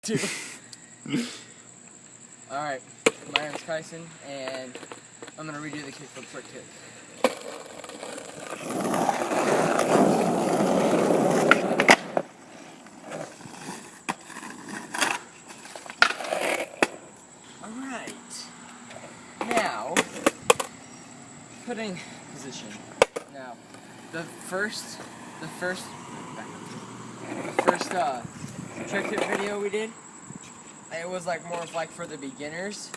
2. Alright, my name is Kyson, and I'm going to redo the kickflip trick kick. Alright, now, putting position. Now, the first trick kick video we did, it was like more of like for the beginners,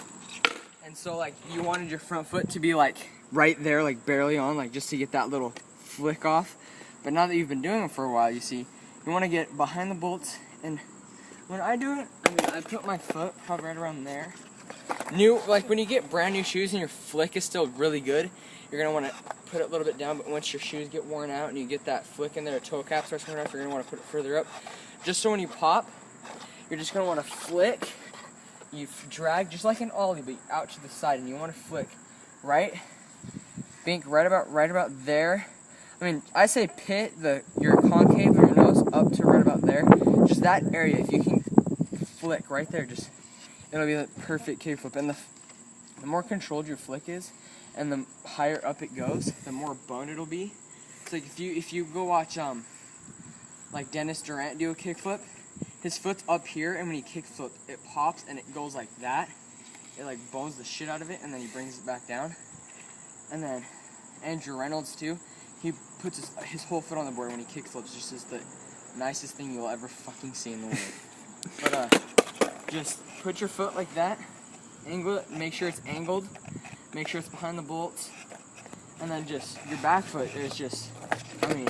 and so like you wanted your front foot to be like right there, like barely on, like just to get that little flick off. But now that you've been doing it for a while, you see, you want to get behind the bolts, and when I do it, I mean, I put my foot probably right around there. Like when you get brand new shoes and your flick is still really good, you're gonna want to put it a little bit down, but once your shoes get worn out and you get that flick in there, a toe cap starts worn out, you're gonna want to put it further up. Just so when you pop, you're just gonna want to flick. You drag just like an ollie, but out to the side, and you want to flick right, bink right about there. I mean, I say pit your concave of your nose up to right about there. Just that area, if you can flick right there, just it'll be the perfect kickflip. And the more controlled your flick is, and the higher up it goes, the more boned it'll be. So like if you go watch like Dennis Durant do a kickflip, his foot's up here, and when he kickflips, it pops and it goes like that. It like bones the shit out of it, and then he brings it back down. And then Andrew Reynolds too, he puts his whole foot on the board when he kickflips. Just is the nicest thing you'll ever fucking see in the world. But just put your foot like that, angle it, make sure it's angled, make sure it's behind the bolts, and then just your back foot is just, I mean,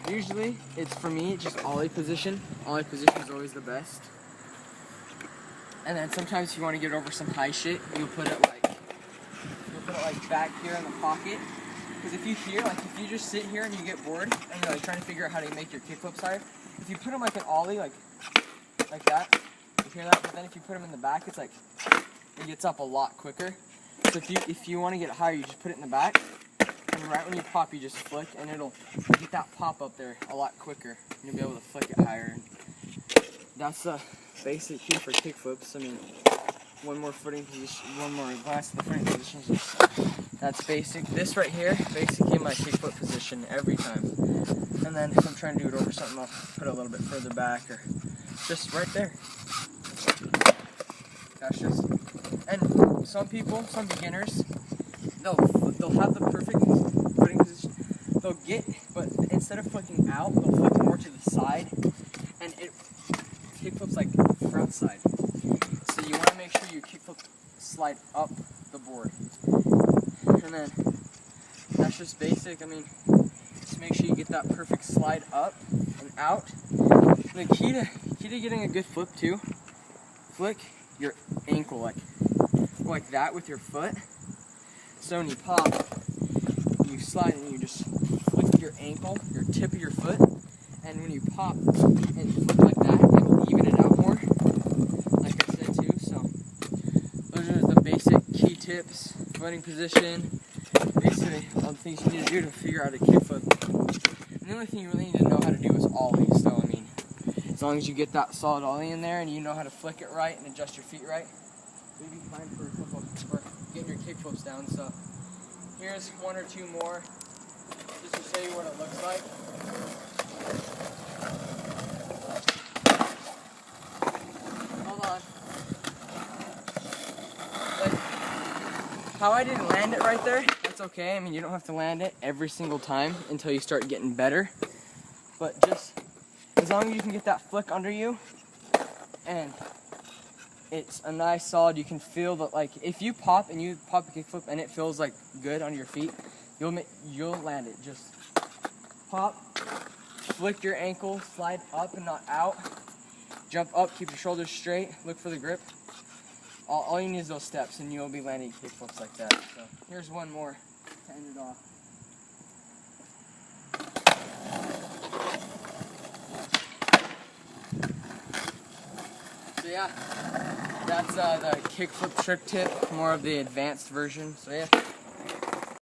usually it's, for me, just ollie position. Ollie position is always the best. And then sometimes if you want to get over some high shit, you'll put it like back here in the pocket. Because if you just sit here and you get bored and you're like trying to figure out how to make your kickflips higher, if you put them like an ollie, like that, you hear that? But then if you put them in the back, it's like it gets up a lot quicker. So if you want to get it higher, you just put it in the back, and right when you pop, you just flick, and it'll get that pop up there a lot quicker. And you'll be able to flick it higher. And that's the basic key for kickflips. I mean, one more footing position, one more glass of the footing position. That's basic. This right here, basically my kickflip position every time. And then if I'm trying to do it over something, I'll put it a little bit further back, or just right there. That's just. And some people, some beginners, they'll have the perfect footing position. They'll but instead of flicking out, they'll flick more to the side, and it kickflips like front side. So you want to make sure you kickflip slide up the board. And then that's just basic. I mean, just make sure you get that perfect slide up and out. The key to getting a good flip too, flick your ankle like that with your foot. So when you pop, you slide and you just flick your ankle, your tip of your foot, and when you pop and flip like that, it will even it out more, like I said too. So those are the basic key tips, footing position, basically all the things you need to do to figure out a kickflip. And the only thing you really need to know how to do is ollie. So I mean, as long as you get that solid ollie in there and you know how to flick it right and adjust your feet right, you'll be fine for getting your kickflips down. So here's one or two more, just to show you what it looks like. Hold on. Like, how I didn't land it right there, that's okay. I mean, you don't have to land it every single time until you start getting better. But just as long as you can get that flick under you, and it's a nice solid, you can feel that, like, if you pop a kickflip and it feels like good on your feet, you'll land it. Just pop, flick your ankle, slide up and not out, jump up, keep your shoulders straight, look for the grip. All you need is those steps, and you'll be landing kickflips like that. So here's one more to end it off. So yeah, that's the kickflip trick tip, more of the advanced version. So yeah.